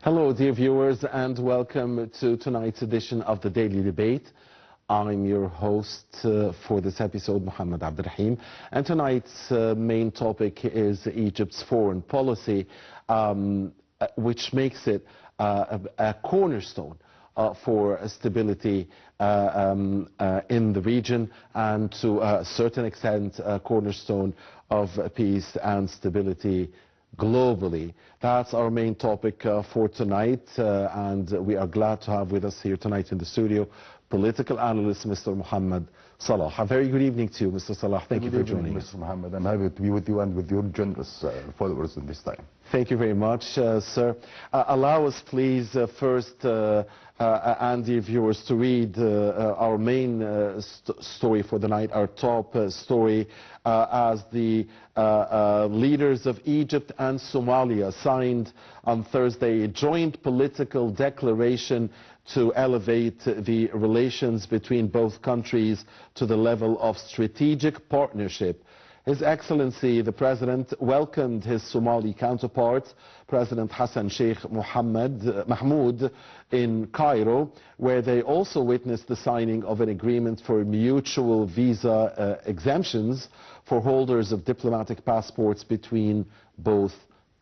Hello, dear viewers, and welcome to tonight's edition of the Daily Debate. I'm your host for this episode, Mohamed, and tonight's main topic is Egypt's foreign policy, which makes it a cornerstone for stability in the region, and to a certain extent a cornerstone of peace and stability globally. That's our main topic for tonight, and we are glad to have with us here tonight in the studio political analyst Mr. Mohamed Salah. A very good evening to you, Mr. Salah. Thank you for joining us. Mr. Mohamed, I'm happy to be with you and with your generous followers in this time. Thank you very much, sir. Allow us, please, first, and the viewers, to read our main story for the night, our top story, as the leaders of Egypt and Somalia signed on Thursday a joint political declaration to elevate the relations between both countries to the level of strategic partnership. His Excellency, the President, welcomed his Somali counterpart, President Hassan Sheikh Mahmoud, in Cairo, where they also witnessed the signing of an agreement for mutual visa exemptions for holders of diplomatic passports between both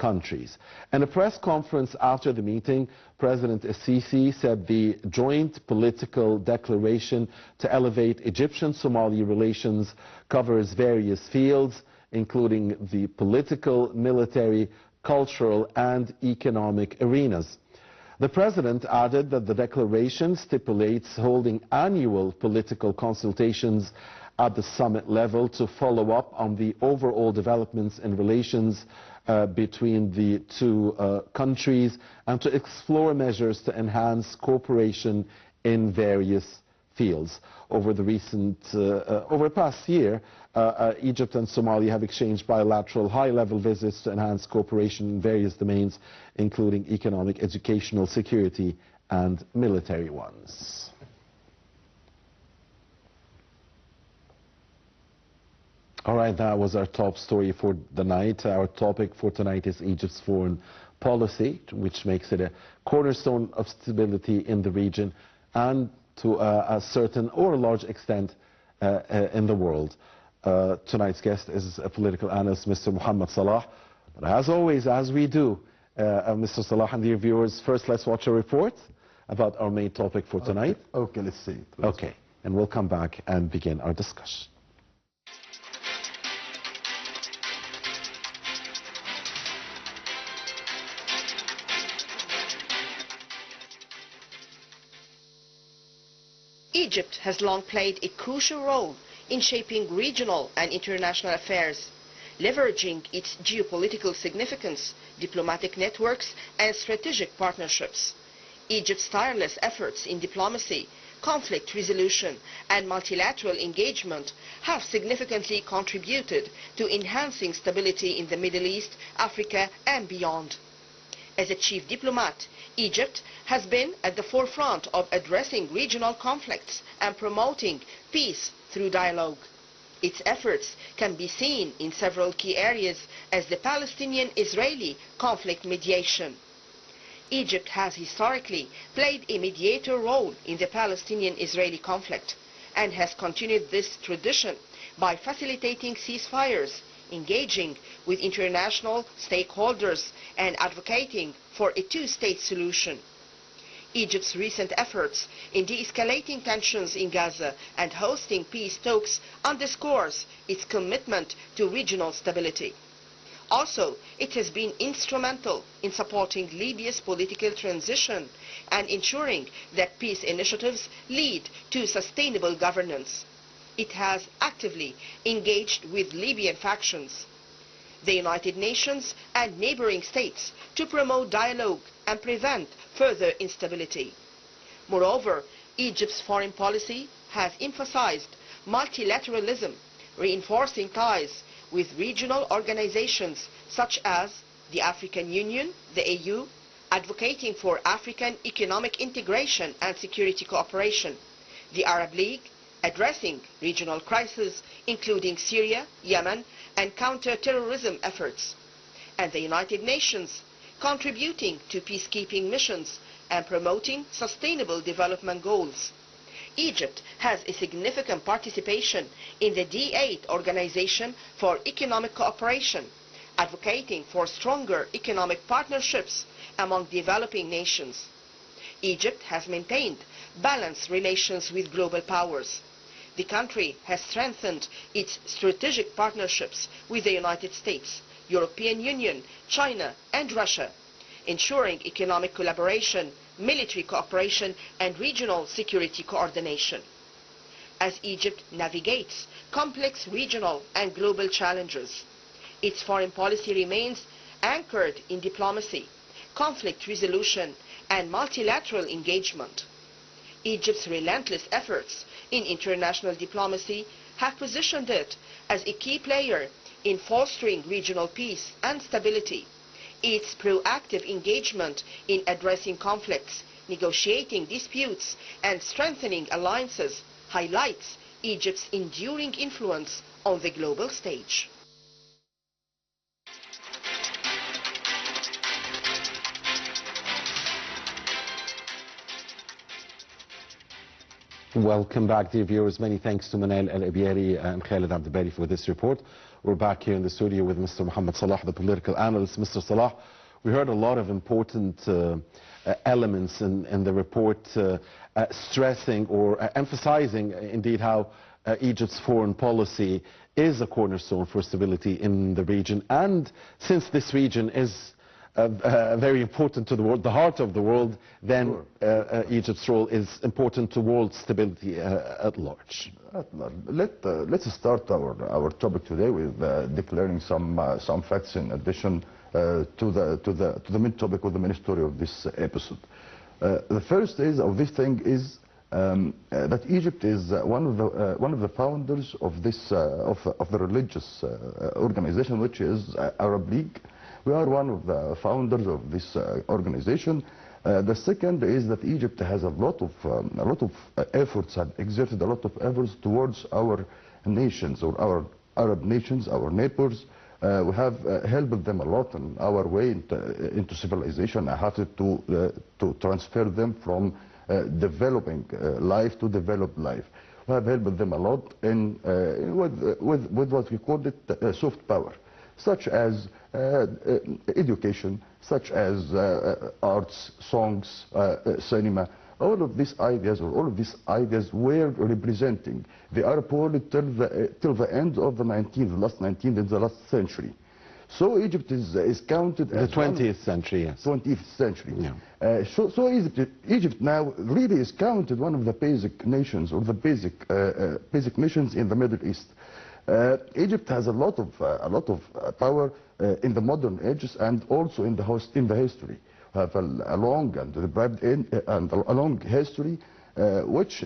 countries. In a press conference after the meeting, President Sisi said the joint political declaration to elevate Egyptian-Somali relations covers various fields, including the political, military, cultural, and economic arenas. The President added that the declaration stipulates holding annual political consultations at the summit level to follow up on the overall developments in relations between the two countries, and to explore measures to enhance cooperation in various fields. Over the past year, Egypt and Somalia have exchanged bilateral high-level visits to enhance cooperation in various domains, including economic, educational, security, and military ones. All right, that was our top story for the night. Our topic for tonight is Egypt's foreign policy, which makes it a cornerstone of stability in the region and to a certain or a large extent in the world. Tonight's guest is a political analyst, Mr. Mohamed Salah. But as always, as we do, Mr. Salah and dear viewers, first let's watch a report about our main topic for tonight. Okay, let's see it. Okay, and we'll come back and begin our discussion. Egypt has long played a crucial role in shaping regional and international affairs, leveraging its geopolitical significance, diplomatic networks, and strategic partnerships. Egypt's tireless efforts in diplomacy, conflict resolution, and multilateral engagement have significantly contributed to enhancing stability in the Middle East, Africa, and beyond. As a chief diplomat, Egypt has been at the forefront of addressing regional conflicts and promoting peace through dialogue. Its efforts can be seen in several key areas as the Palestinian-Israeli conflict mediation. Egypt has historically played a mediator role in the Palestinian-Israeli conflict and has continued this tradition by facilitating ceasefires, engaging with international stakeholders, and advocating for a two-state solution. Egypt's recent efforts in de-escalating tensions in Gaza and hosting peace talks underscores its commitment to regional stability. Also, it has been instrumental in supporting Libya's political transition and ensuring that peace initiatives lead to sustainable governance. It has actively engaged with Libyan factions, the United Nations, and neighboring states to promote dialogue and prevent further instability. Moreover, Egypt's foreign policy has emphasized multilateralism, reinforcing ties with regional organizations such as the African Union, the AU, advocating for African economic integration and security cooperation, the Arab League, addressing regional crises including Syria, Yemen, and counter-terrorism efforts, and the United Nations, contributing to peacekeeping missions and promoting sustainable development goals. Egypt has a significant participation in the D8 Organization for Economic Cooperation, advocating for stronger economic partnerships among developing nations. Egypt has maintained balanced relations with global powers. The country has strengthened its strategic partnerships with the United States, European Union, China and Russia, ensuring economic collaboration, military cooperation and regional security coordination. As Egypt navigates complex regional and global challenges, its foreign policy remains anchored in diplomacy, conflict resolution and multilateral engagement. Egypt's relentless efforts in international diplomacy have positioned it as a key player in fostering regional peace and stability. Its proactive engagement in addressing conflicts, negotiating disputes and strengthening alliances highlights Egypt's enduring influence on the global stage. Welcome back, dear viewers. Many thanks to Manal Al-Abiari and Khalid Abdelbari for this report. We're back here in the studio with Mr. Mohamed Salah, the political analyst. Mr. Salah, we heard a lot of important elements in the report stressing or emphasizing indeed how Egypt's foreign policy is a cornerstone for stability in the region. And since this region is very important to the world, the heart of the world, then Egypt's role is important to world stability at large. Let's start our topic today with declaring some facts in addition to the main topic or the main story of this episode. The first this thing is that Egypt is one of the founders of this of the religious organization, which is Arab League. We are one of the founders of this organization. The second is that Egypt has a lot of efforts and exerted a lot of efforts towards our nations or our Arab nations, our neighbors. We have helped them a lot on our way into civilization. I have to transfer them from developing life to developed life. We have helped them a lot in with what we call it soft power, such as education, such as arts, songs, cinema. All of these ideas were representing the Arab world till the end of the last 19th and the last century. So Egypt is counted as the 20th century, yes. 20th century. Yeah. So Egypt now really is counted one of the basic nations or the basic nations in the Middle East. Egypt has a lot of power in the modern ages and also in the history. We have a long and a long history, which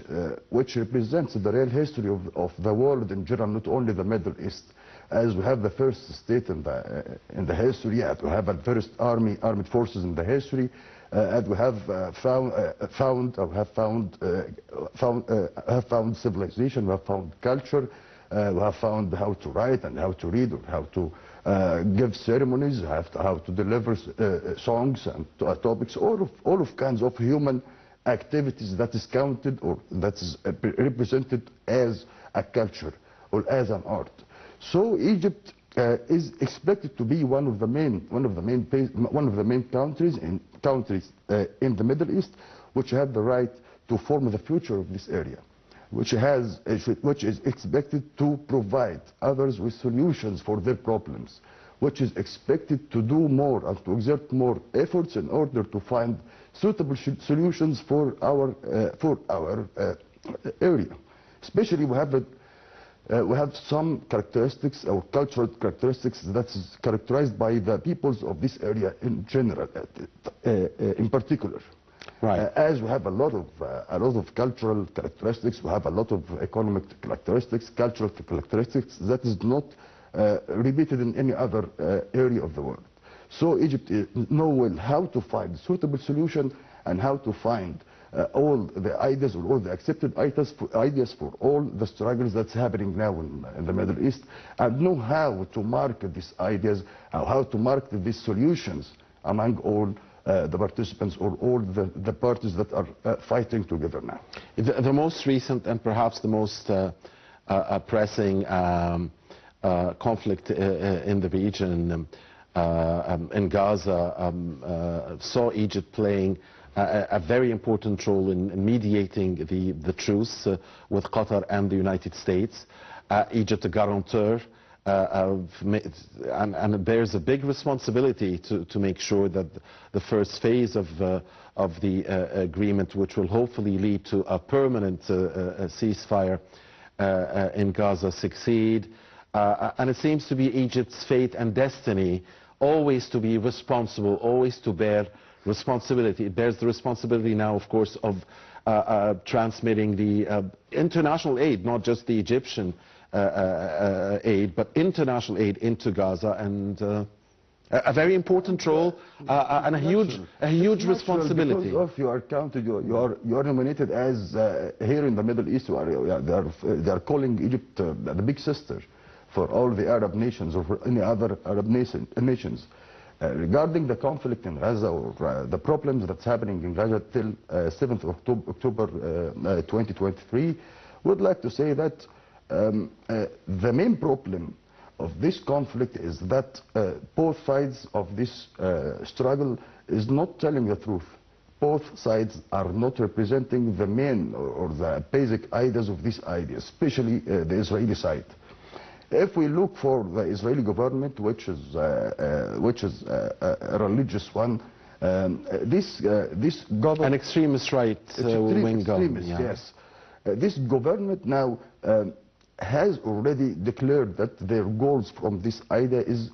represents the real history of the world in general, not only the Middle East. As we have the first state in the history, and we have the first armed forces in the history, and we have found civilization, we have found culture. We have found how to write and how to read, or how to give ceremonies, how to deliver songs and topics, all of kinds of human activities that is counted or that is represented as a culture or as an art. So Egypt is expected to be one of the main countries in the Middle East, which have the right to form the future of this area, which is expected to provide others with solutions for their problems, which is expected to do more and to exert more efforts in order to find suitable solutions for our area. Especially we have some characteristics or cultural characteristics that is characterized by the peoples of this area in general, in particular. Right. As we have a lot of cultural characteristics, we have a lot of economic characteristics, cultural characteristics that is not repeated in any other area of the world. So Egypt knows well how to find suitable solution and how to find all the ideas or all the accepted ideas for all the struggles that's happening now in the Middle East, and know how to market these ideas, how to market these solutions among all the participants or all the parties that are fighting together now. The most recent and perhaps the most pressing conflict in the region in Gaza saw Egypt playing a very important role in mediating the truce with Qatar and the United States. Egypt, a guarantor, and there's a big responsibility to make sure that the first phase of the agreement, which will hopefully lead to a permanent ceasefire in Gaza, succeed. And it seems to be Egypt's fate and destiny always to be responsible, always to bear responsibility. It bears the responsibility now, of course, of transmitting the international aid, not just the Egyptian aid, but international aid into Gaza, and a very important role and a huge responsibility. Because of your counted, you are nominated as here in the Middle East. They are calling Egypt the big sister for all the Arab nations or for any other Arab nations. Regarding the conflict in Gaza or the problems that's happening in Gaza till 7th October 2023, would like to say that the main problem of this conflict is that both sides of this struggle is not telling the truth. Both sides are not representing the main or the basic ideas of this idea, especially the Israeli side. If we look for the Israeli government, which is a religious one, this government, an extremist right wing government, yeah. Yes. This government now has already declared that their goals from this idea is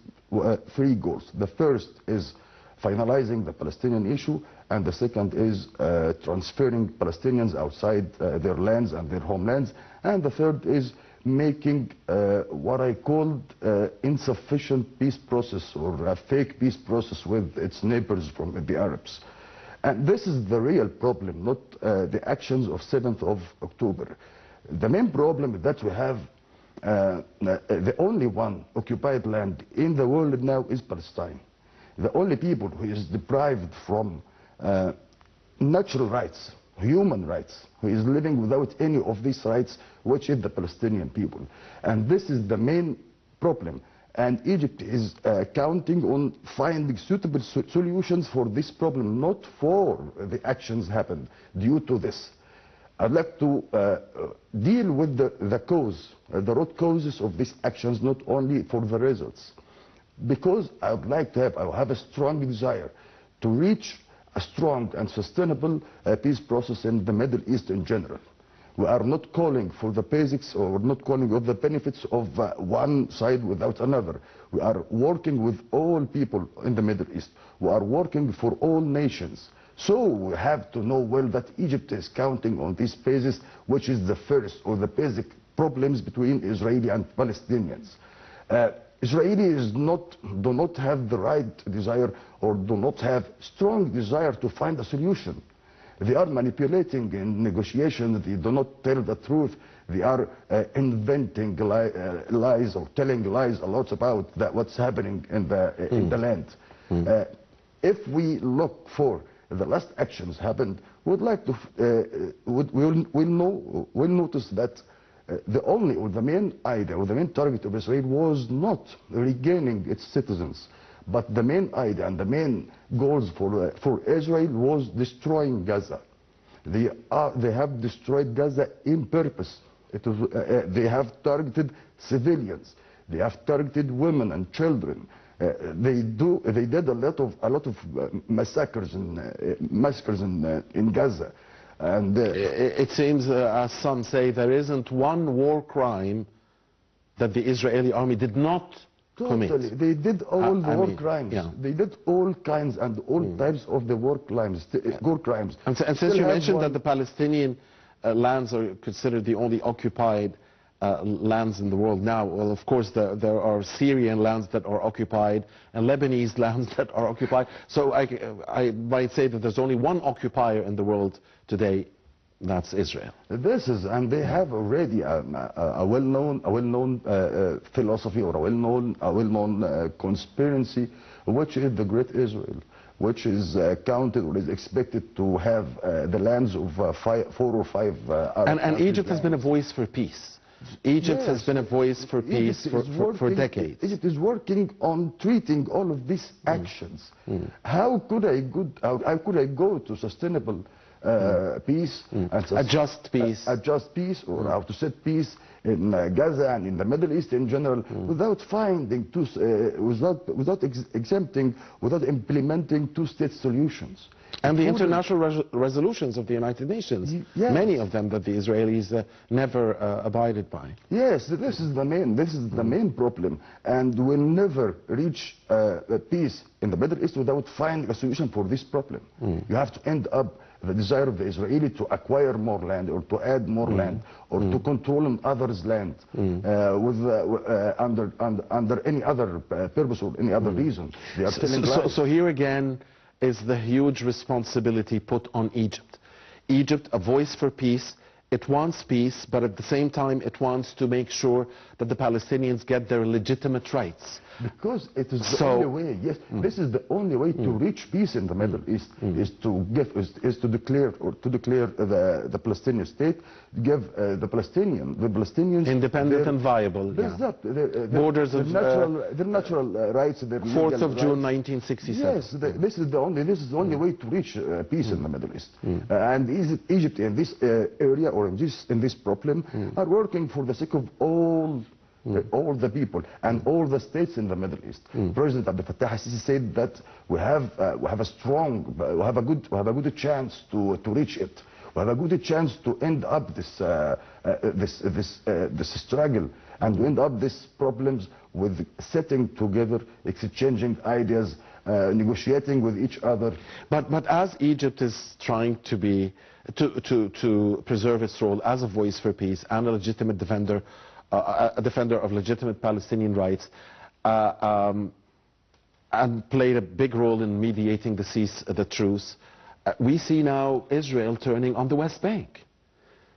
three goals. The first is finalizing the Palestinian issue, and the second is transferring Palestinians outside their lands and their homelands, and the third is making what I called insufficient peace process or a fake peace process with its neighbors from the Arabs. And this is the real problem, not the actions of 7th of October. The main problem is that we have the only one occupied land in the world now is Palestine. The only people who is deprived from natural rights, human rights, who is living without any of these rights, which is the Palestinian people. And this is the main problem. And Egypt is counting on finding suitable solutions for this problem, not for the actions happened due to this. I'd like to deal with the cause, the root causes of these actions, not only for the results. Because I would like to have a strong desire to reach a strong and sustainable peace process in the Middle East in general. We are not calling for the basics or not calling for the benefits of one side without another. We are working with all people in the Middle East. We are working for all nations. So we have to know well that Egypt is counting on this basis, which is the first or the basic problems between Israeli and Palestinians. Israelis do not have the right desire or do not have strong desire to find a solution. They are manipulating in negotiations. They do not tell the truth. They are inventing lies or telling lies a lot about what's happening in the land. If we look for the last actions happened, we'll notice that the only or the main idea or the main target of Israel was not regaining its citizens, but the main idea and the main goals for Israel was destroying Gaza. They have destroyed Gaza in purpose. They have targeted civilians. They have targeted women and children. They did a lot of massacres in Gaza. And it seems, as some say, there isn't one war crime that the Israeli army did not commit. Totally. They did all the war crimes. Yeah. They did all kinds and all types of the war crimes. And since you mentioned that the Palestinian lands are considered the only occupied lands in the world now, well, of course, there are Syrian lands that are occupied and Lebanese lands that are occupied. So I might say that there's only one occupier in the world today. That's Israel. This is, and they have already a well-known philosophy or a well-known conspiracy, which is the Great Israel. which is counted or is expected to have the lands of 4 or 5 Arab And countries. Egypt has been a voice for peace. Egypt has been a voice for peace for decades. Egypt is working on treating all of these actions. How could I go to sustainable peace and A just peace. a just peace, or how to set peace in Gaza and in the Middle East in general, without finding without exempting, without implementing two-state solutions. And the international resolutions of the United Nations, Yes. many of them that the Israelis never abided by. Yes, this is the main problem, and we'll never reach peace in the Middle East without finding a solution for this problem. You have to end up the desire of the Israeli to acquire more land, or to add more land, or to control others' land under any other purpose or any other reason. They are telling lies. So here again is the huge responsibility put on Egypt. Egypt, a voice for peace. It wants peace, but at the same time it wants to make sure that the Palestinians get their legitimate rights. Because it is the only way. Yes, this is the only way to reach peace in the Middle East, is to declare the Palestinian state, give the Palestinians Independent and viable. Borders of their natural rights, their 4th of legal June rights. 1967. Yes, this is the only way to reach peace in the Middle East. And Egypt in this area, or in this problem, are working for the sake of all the people and all the states in the Middle East. President Abdel Fattah al-Sisi said that we have a good chance to reach it. We have a good chance to end up this struggle, and to end up these problems with sitting together, exchanging ideas, negotiating with each other. But as Egypt is trying to preserve its role as a voice for peace and a legitimate defender, a defender of legitimate Palestinian rights, and played a big role in mediating the truce, we see now Israel turning on the West Bank.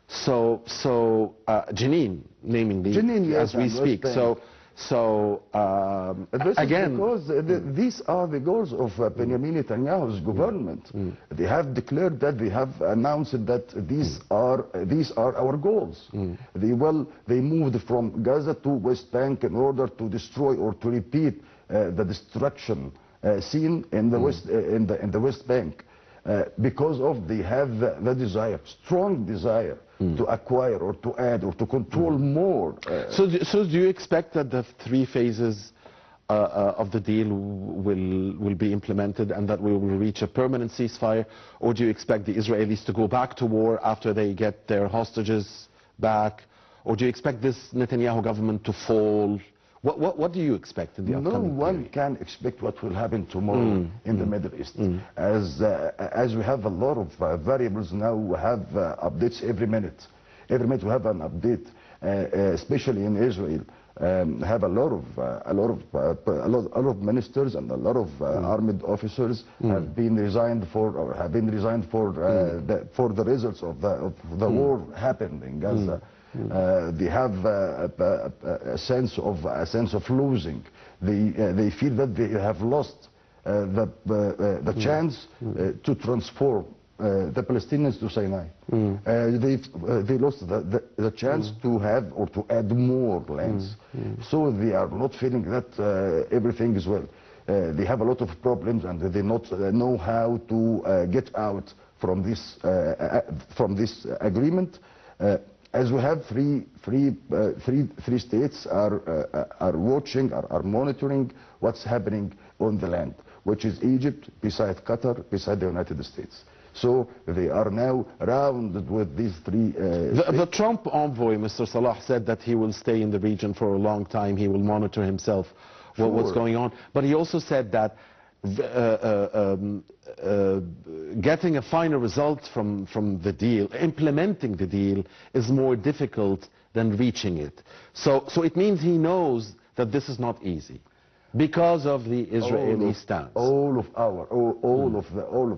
So Jenin, namely, Jenin, yes, as we speak. Again, because these are the goals of Benjamin Netanyahu's government. They have declared that, they have announced that these are our goals. They moved from Gaza to West Bank in order to destroy or to repeat the destruction seen in the West Bank, because they have the desire, strong desire, to acquire or to add or to control more. So do you expect that the 3 phases of the deal will be implemented, and that we will reach a permanent ceasefire, or do you expect the Israelis to go back to war after they get their hostages back, or do you expect this Netanyahu government to fall? What do you expect in the upcoming No one period? can expect what will happen tomorrow in the Middle East. As we have a lot of variables now, we have updates every minute. Every minute we have an update, especially in Israel. Have a lot of ministers and a lot of armed officers have been resigned for the results of the war happened in Gaza. They have a sense of losing. They feel that they have lost the chance to transform the Palestinians to Sinai. They lost the chance to have or to add more lands. So they are not feeling that everything is well. They have a lot of problems, and they not know how to get out from this agreement. As we have three states are watching, are monitoring what's happening on the land, which is Egypt, beside Qatar, beside the United States. So they are now rounded with these 3 The Trump envoy, Mr. Salah, said that he will stay in the region for a long time. He will monitor himself what's going on. But he also said that getting a final result from the deal, implementing the deal, is more difficult than reaching it. So it means he knows that this is not easy because of the Israeli stance. All of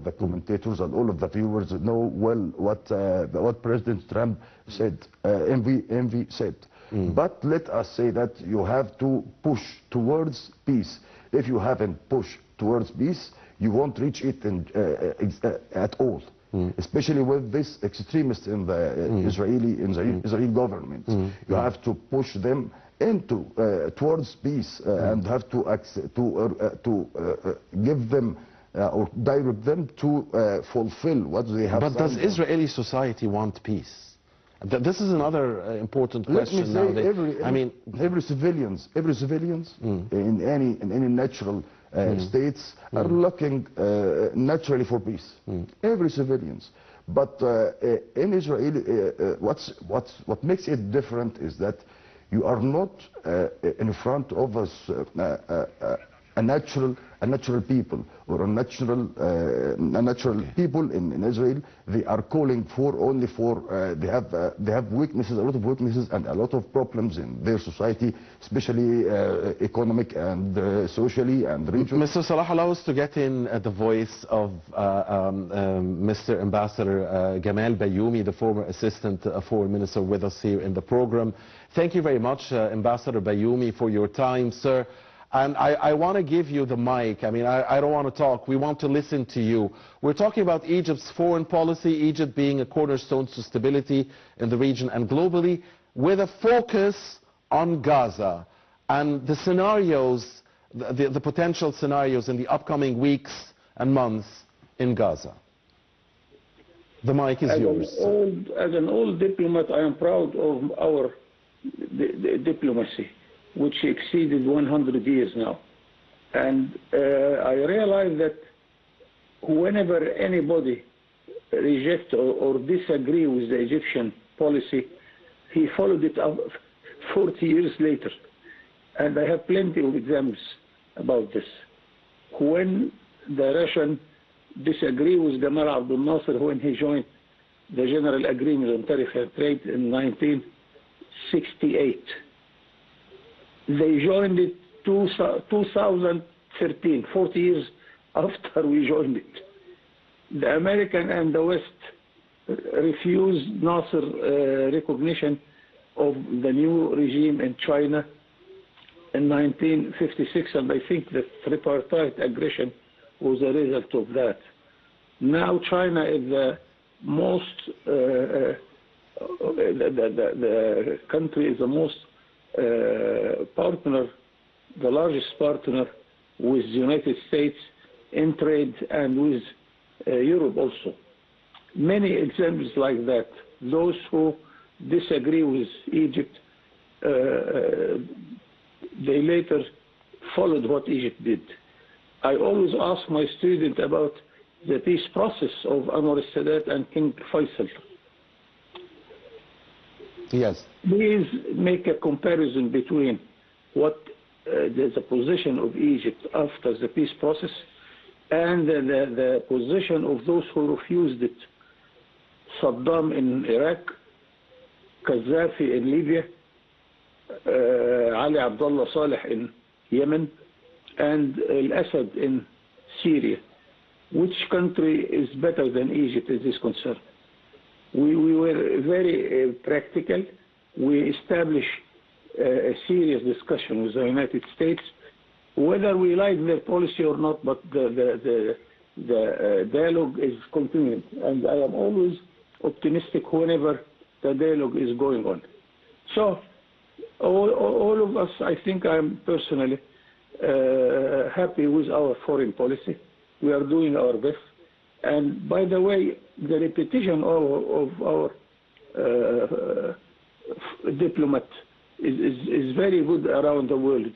the commentators and all of the viewers know well what President Trump said, envy said. But let us say that you have to push towards peace. If you haven't pushed towards peace, you won't reach it at all. Especially with this extremists in the Israeli government. You have to push them into towards peace and have to give them or direct them to fulfill what they have. But does Israeli society want peace? This is another important question. Let me say, every civilians in any natural states are looking naturally for peace. Every civilians. But in Israel, what makes it different is that you are not in front of us a natural people or a natural people in Israel. They are calling for only for they have weaknesses, a lot of weaknesses and a lot of problems in their society, especially economic and socially and regional. Mr. Salah, allow us to get in the voice of Mr. Ambassador Gamal Bayoumi, the former Assistant Foreign Minister, with us here in the program. Thank you very much, Ambassador Bayoumi, for your time, sir. And I want to give you the mic. I mean, I don't want to talk. We want to listen to you. We're talking about Egypt's foreign policy, Egypt being a cornerstone to stability in the region and globally, with a focus on Gaza and the scenarios, the potential scenarios in the upcoming weeks and months in Gaza. The mic is yours. As an old diplomat, I am proud of our diplomacy, which exceeded 100 years now. And I realize that whenever anybody rejects or disagree with the Egyptian policy, he followed it up 40 years later. And I have plenty of examples about this. When the Russian disagree with Gamal Abdel Nasser when he joined the General Agreement on Tariff and Trade in 1968, they joined it 2013, 40 years after we joined it. The American and the West refused Nasser recognition of the new regime in China in 1956, and I think the tripartite aggression was a result of that. Now China is the most, the country is the most partner, the largest partner with the United States in trade and with Europe also. Many examples like that. Those who disagree with Egypt, they later followed what Egypt did. I always ask my students about the peace process of Anwar al-Sadat and King Faisal. Yes. Please make a comparison between what the position of Egypt after the peace process and the position of those who refused it. Saddam in Iraq, Gaddafi in Libya, Ali Abdullah Saleh in Yemen, and Al-Assad in Syria. Which country is better than Egypt in this concern? We were very practical. We established a serious discussion with the United States, whether we like their policy or not, but the dialogue is continuing. And I am always optimistic whenever the dialogue is going on. So all of us, I think I'm personally happy with our foreign policy. We are doing our best. And by the way, the reputation of our diplomat is very good around the world.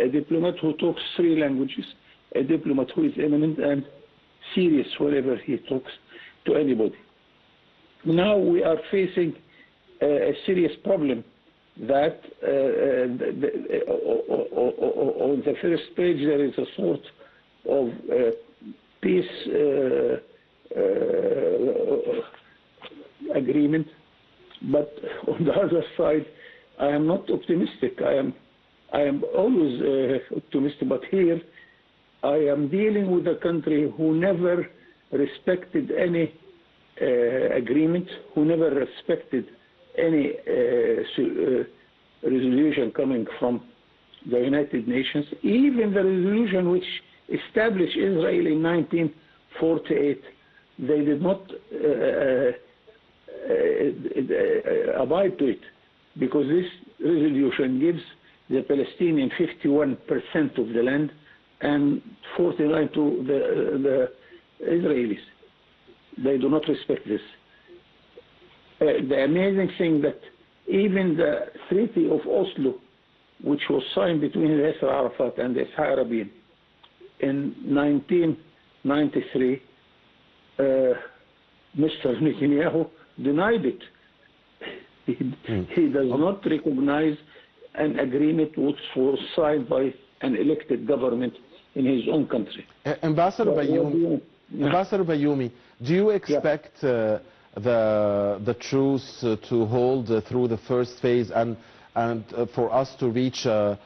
A diplomat who talks 3 languages, a diplomat who is eminent and serious whenever he talks to anybody. Now we are facing a serious problem that on the first page there is a sort of peace agreement, but on the other side I am not optimistic. I am always optimistic, but here I am dealing with a country who never respected any agreement, who never respected any resolution coming from the United Nations, even the resolution which established Israel in 1948. They did not abide to it, because this resolution gives the Palestinian 51% of the land and 49% to the Israelis. They do not respect this. The amazing thing that even the Treaty of Oslo, which was signed between Yasser Arafat and the Ishaq Rabin in 1993, Mr. Netanyahu denied it. He does not recognize an agreement which was signed by an elected government in his own country. Ambassador Bayoumi, do you expect the truce to hold through the first phase and for us to reach a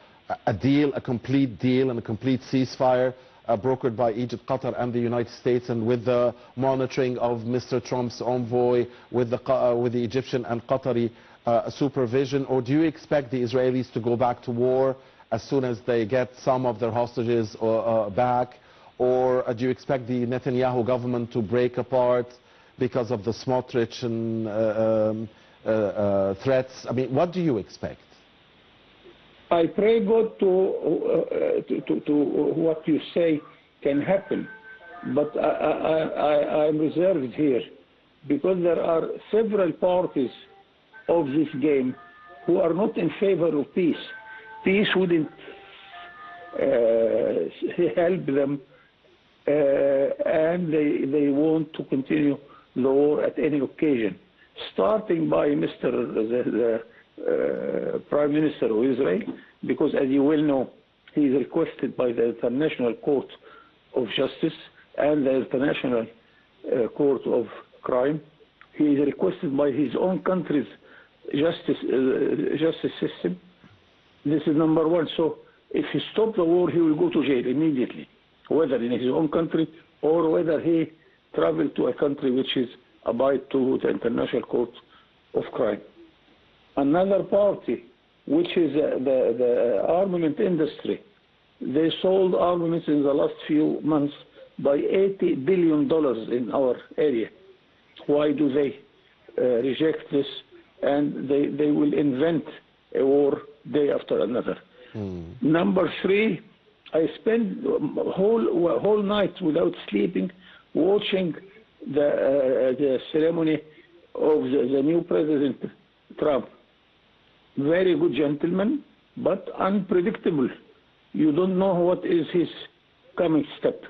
deal, a complete deal and a complete ceasefire brokered by Egypt, Qatar and the United States, and with the monitoring of Mr. Trump's envoy, with the Egyptian and Qatari supervision? Or do you expect the Israelis to go back to war as soon as they get some of their hostages back? Or do you expect the Netanyahu government to break apart because of the Smotrich and threats? I mean, what do you expect? I pray God to what you say can happen, but I'm reserved here, because there are several parties of this game who are not in favor of peace. Peace wouldn't help them, and they want to continue the war at any occasion, starting by the Prime Minister of Israel, because as you well know, he is requested by the International Court of Justice and the International Court of Crime. He is requested by his own country's justice system. This is number one. So if he stops the war, he will go to jail immediately, whether in his own country or whether he travel to a country which is abide to the International Court of Crime. Another party, which is the armament industry, they sold armaments in the last few months by $80 billion in our area. Why do they reject this? And they will invent a war day after another. Number three, I spent whole night without sleeping watching the ceremony of the new President Trump. Very good gentleman, but unpredictable. You don't know what is his coming step.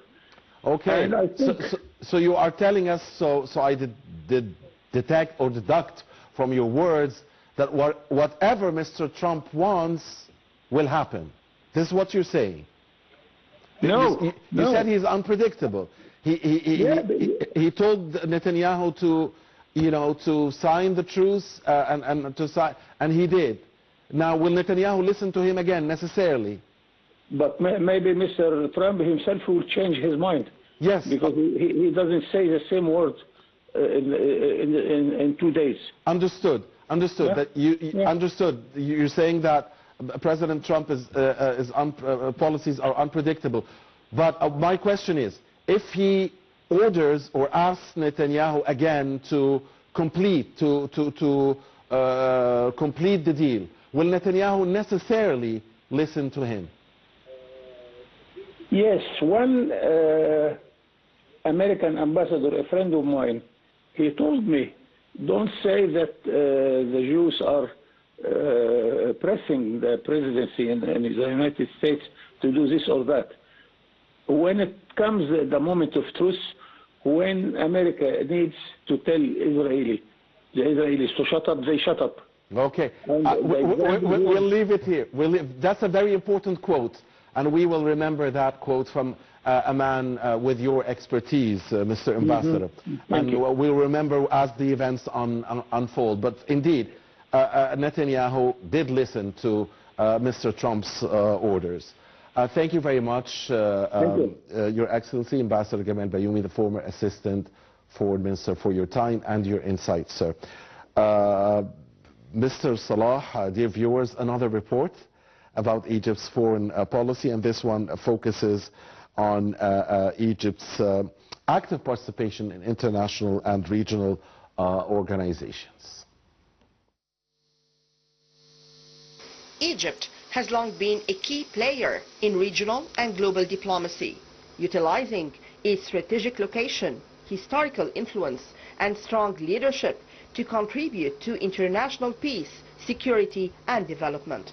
Okay, And I think so you are telling us, so I did detect or deduct from your words that whatever Mr. Trump wants will happen. This is what you're saying? No, you said he's unpredictable. He told Netanyahu to, to sign the truce and he did. Now, will Netanyahu listen to him again necessarily? But maybe Mr. Trump himself will change his mind. Yes. Because he doesn't say the same words in 2 days. Understood. Understood. Yeah. That understood. You're saying that President Trump's policies are unpredictable. But my question is, if he orders or asks Netanyahu again to complete complete the deal, will Netanyahu necessarily listen to him? Yes, one American ambassador, a friend of mine, he told me, don't say that the Jews are pressing the presidency in the United States to do this or that. When it comes the moment of truth, when America needs to tell the Israelis to shut up, they shut up. Okay, we'll leave it here. That's a very important quote, and we will remember that quote from a man with your expertise, Mr. Ambassador. And we'll remember as the events unfold. But indeed, Netanyahu did listen to Mr. Trump's orders. Thank you very much, Your Excellency, Ambassador Gamal Bayoumi, the former Assistant Foreign Minister, for your time and your insights, sir. Mr. Salah, dear viewers, another report about Egypt's foreign policy, and this one focuses on Egypt's active participation in international and regional organizations. Egypt has long been a key player in regional and global diplomacy, utilizing its strategic location, historical influence, and strong leadership to contribute to international peace, security, and development.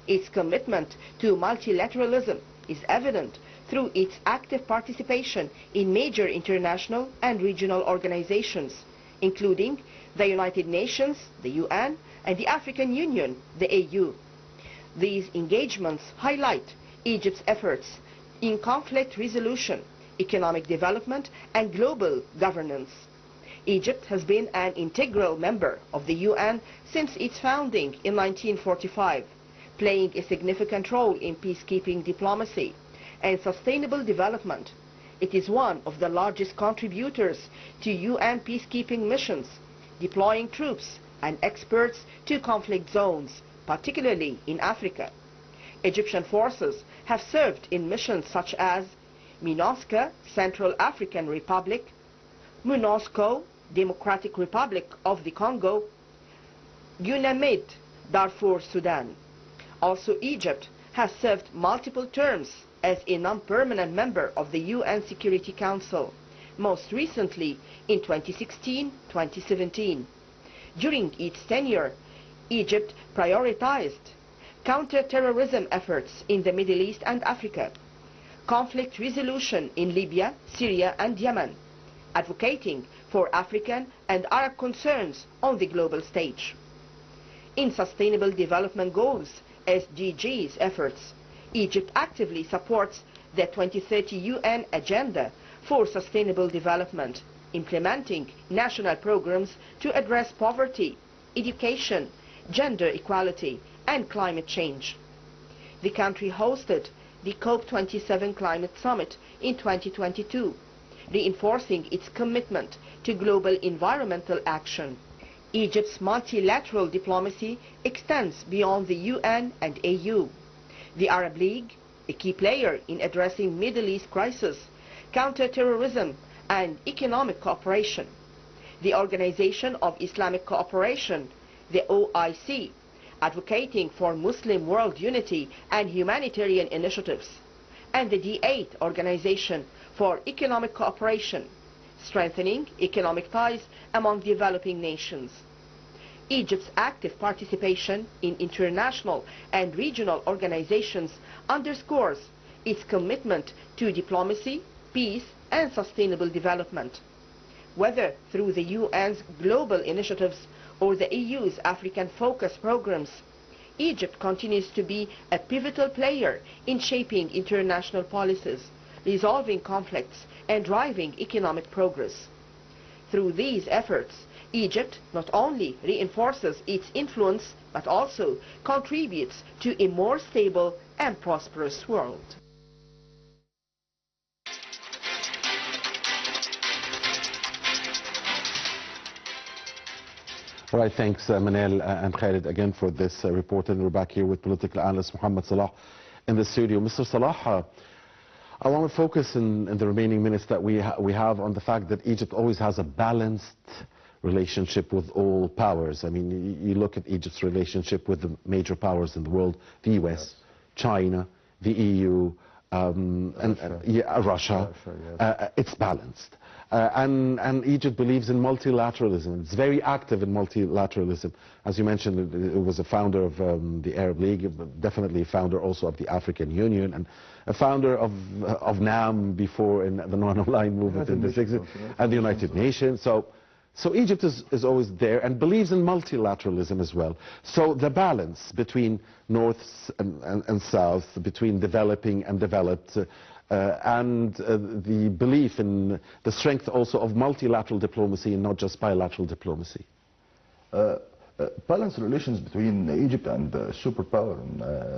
Its commitment to multilateralism is evident through its active participation in major international and regional organizations, including the United Nations, the UN, and the African Union, the AU. These engagements highlight Egypt's efforts in conflict resolution, economic development, and global governance. Egypt has been an integral member of the UN since its founding in 1945, playing a significant role in peacekeeping diplomacy and sustainable development. It is one of the largest contributors to UN peacekeeping missions, deploying troops and experts to conflict zones, particularly in Africa. Egyptian forces have served in missions such as MINUSCA, Central African Republic, MONUSCO, Democratic Republic of the Congo, UNAMID, Darfur, Sudan. Also, Egypt has served multiple terms as a non-permanent member of the UN Security Council, most recently in 2016-2017. During its tenure, Egypt prioritized counter-terrorism efforts in the Middle East and Africa, conflict resolution in Libya, Syria, and Yemen, advocating for African and Arab concerns on the global stage. In Sustainable Development Goals, SDGs efforts, Egypt actively supports the 2030 UN Agenda for Sustainable Development, implementing national programs to address poverty, education, gender equality, and climate change. The country hosted the COP27 Climate Summit in 2022, reinforcing its commitment to global environmental action. Egypt's multilateral diplomacy extends beyond the UN and AU. The Arab League, a key player in addressing Middle East crisis, counter-terrorism, and economic cooperation. The Organization of Islamic Cooperation, the OIC, advocating for Muslim world unity and humanitarian initiatives, and the D8 Organization for Economic Cooperation, strengthening economic ties among developing nations. Egypt's active participation in international and regional organizations underscores its commitment to diplomacy, peace, and sustainable development. Whether through the UN's global initiatives or the EU's African focus programs, Egypt continues to be a pivotal player in shaping international policies, resolving conflicts, and driving economic progress. Through these efforts, Egypt not only reinforces its influence, but also contributes to a more stable and prosperous world. All right, thanks Manel and Khalid again for this report, and we're back here with political analyst Mohamed Salah in the studio. Mr. Salah, I want to focus in the remaining minutes that we have on the fact that Egypt always has a balanced relationship with all powers. I mean, you look at Egypt's relationship with the major powers in the world, the US, yes, China, the EU, Russia. Yes. It's balanced. And Egypt believes in multilateralism. It's very active in multilateralism. As you mentioned, it was a founder of the Arab League, definitely a founder also of the African Union, and a founder of NAM before in the non-aligned movement in the 60s, and the United Nations. So Egypt is always there and believes in multilateralism as well. So the balance between North and South, between developing and developed, and the belief in the strength also of multilateral diplomacy and not just bilateral diplomacy. Balanced relations between Egypt and superpower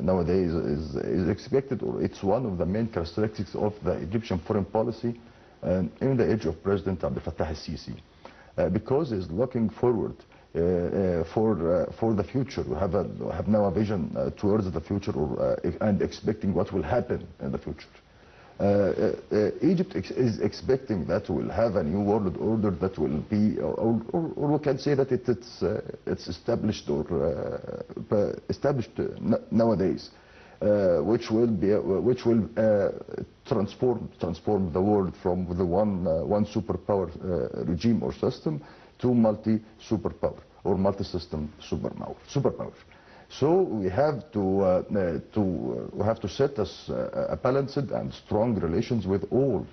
nowadays is expected, or it's one of the main characteristics of the Egyptian foreign policy in the age of President Abdel Fattah al-Sisi. Because he's looking forward for the future. We have now a vision towards the future, and expecting what will happen in the future. Egypt is expecting that we'll have a new world order that will be, or we can say that it's established or nowadays, which will transform the world from the one superpower regime or system to multi-superpower or multi-system superpower. So we have to set us a balanced and strong relations with all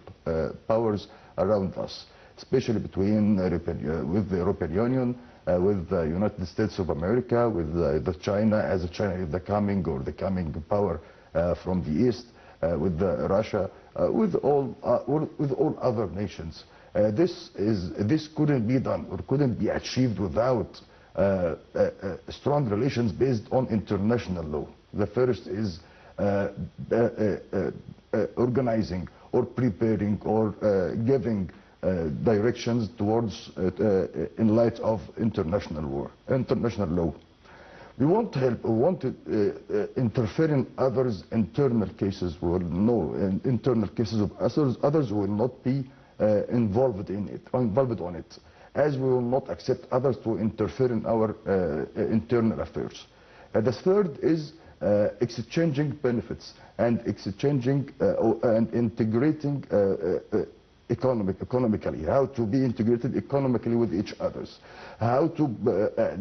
powers around us, especially with the European Union, with the United States of America, with China, as China is the coming power from the east, with Russia, with all other nations. This couldn't be done or couldn't be achieved without strong relations based on international law. The first is organizing or preparing or giving directions towards in light of international law. We won't help or want to interfere in others' internal cases. We will know in internal cases of others will not be involved on it, as we will not accept others to interfere in our internal affairs. The third is exchanging benefits and exchanging and integrating economically, how to be integrated economically with each others, how to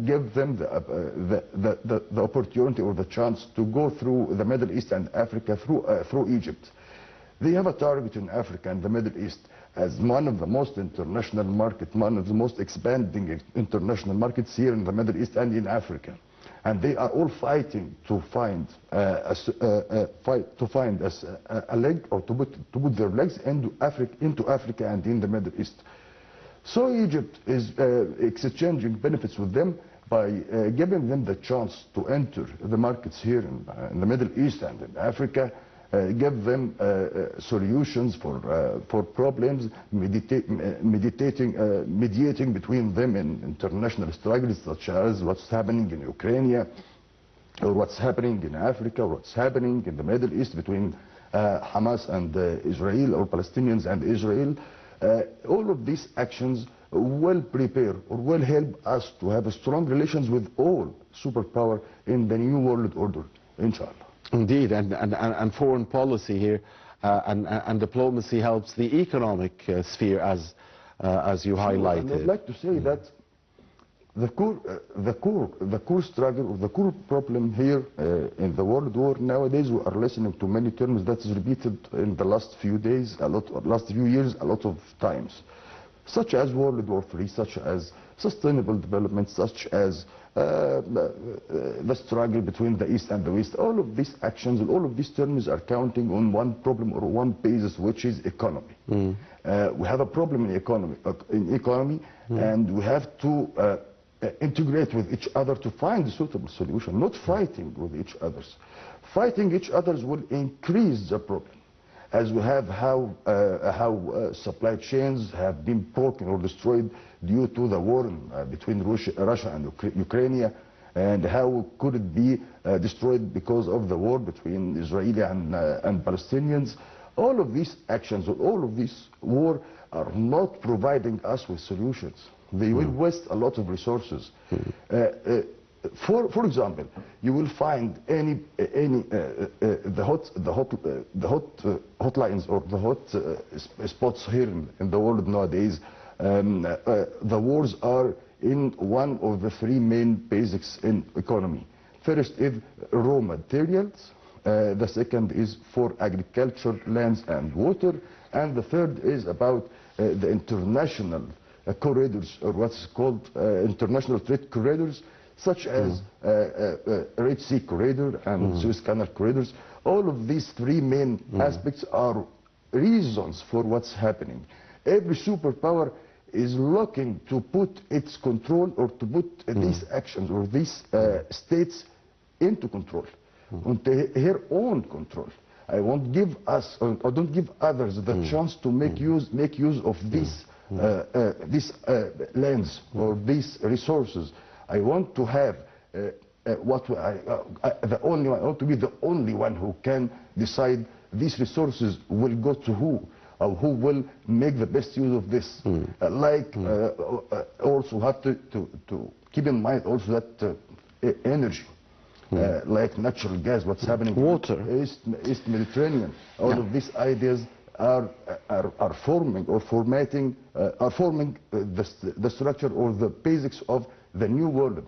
give them the opportunity or the chance to go through the Middle East and Africa through Egypt. They have a target in Africa and the Middle East as one of the most international markets, one of the most expanding international markets here in the Middle East and in Africa. And they are all fighting to find a leg, or to put their legs into Africa and in the Middle East. So Egypt is exchanging benefits with them by giving them the chance to enter the markets here in the Middle East and in Africa, give them solutions for problems, mediating between them in international struggles, such as what's happening in Ukraine, or what's happening in Africa, or what's happening in the Middle East between Hamas and Israel, or Palestinians and Israel. All of these actions will prepare or will help us to have strong relations with all superpower in the new world order, inshallah. Indeed, and foreign policy here and diplomacy helps the economic sphere, as you highlighted. I'd like to say that the core struggle, or the core problem here in the world war nowadays, we are listening to many terms that is repeated in the last few days, last few years, a lot of times, such as World War III, such as sustainable development, such as the struggle between the East and the West. All of these actions and all of these terms are counting on one problem or one basis, which is economy. We have a problem in economy, and we have to integrate with each other to find a suitable solution, not fighting with each other. Fighting each other will increase the problem, as we have how supply chains have been broken or destroyed due to the war between Russia and Ukraine, and how could it be destroyed because of the war between Israeli and Palestinians. All of these actions, or all of this war, are not providing us with solutions. They will waste a lot of resources. For example, you will find the hotlines or the hot spots here in the world nowadays. The wars are in one of the three main basics in economy. First is raw materials, the second is for agriculture, lands and water, and the third is about the international corridors, or what's called international trade corridors, such as Red Sea corridor and Suez Canal corridors. All of these three main aspects are reasons for what's happening. Every superpower is looking to put its control, or to put these actions or these states into control, into her own control. I won't give us, or don't give others the chance to make use of these lands or these resources. I want to have I want to be the only one who can decide these resources will go to who? Or who will make the best use of this? Also have to keep in mind also that energy, like natural gas, what's happening water, East Mediterranean, all of these ideas are forming or formatting, are forming the structure or the basics of the new world.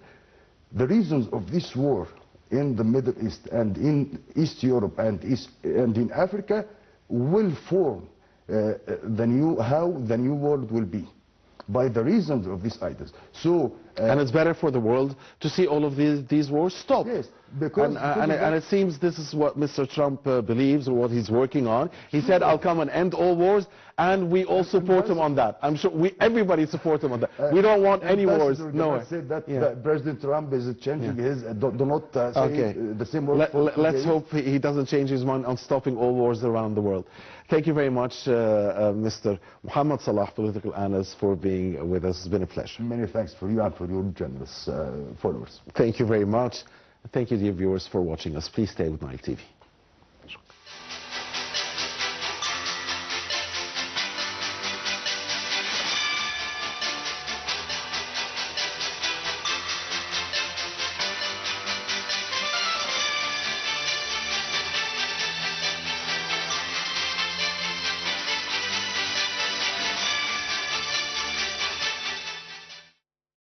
The reasons of this war in the Middle East and in East Europe and in Africa will form how the new world will be, by the reasons of these ideas. So, and it's better for the world to see all of these wars stop. Yes, because and it seems this is what Mr. Trump believes, or what he's working on. He said, "I'll come and end all wars," and we all support him on that. I'm sure everybody supports him on that. We don't want any wars. No. Said that President Trump is changing his. Do not say the same word. Let's hope he doesn't change his mind on stopping all wars around the world. Thank you very much, Mr. Mohamed Salah, political analyst, for being with us. It's been a pleasure. Many thanks for you and for your generous followers. Thank you very much. Thank you, dear viewers, for watching us. Please stay with Nile TV.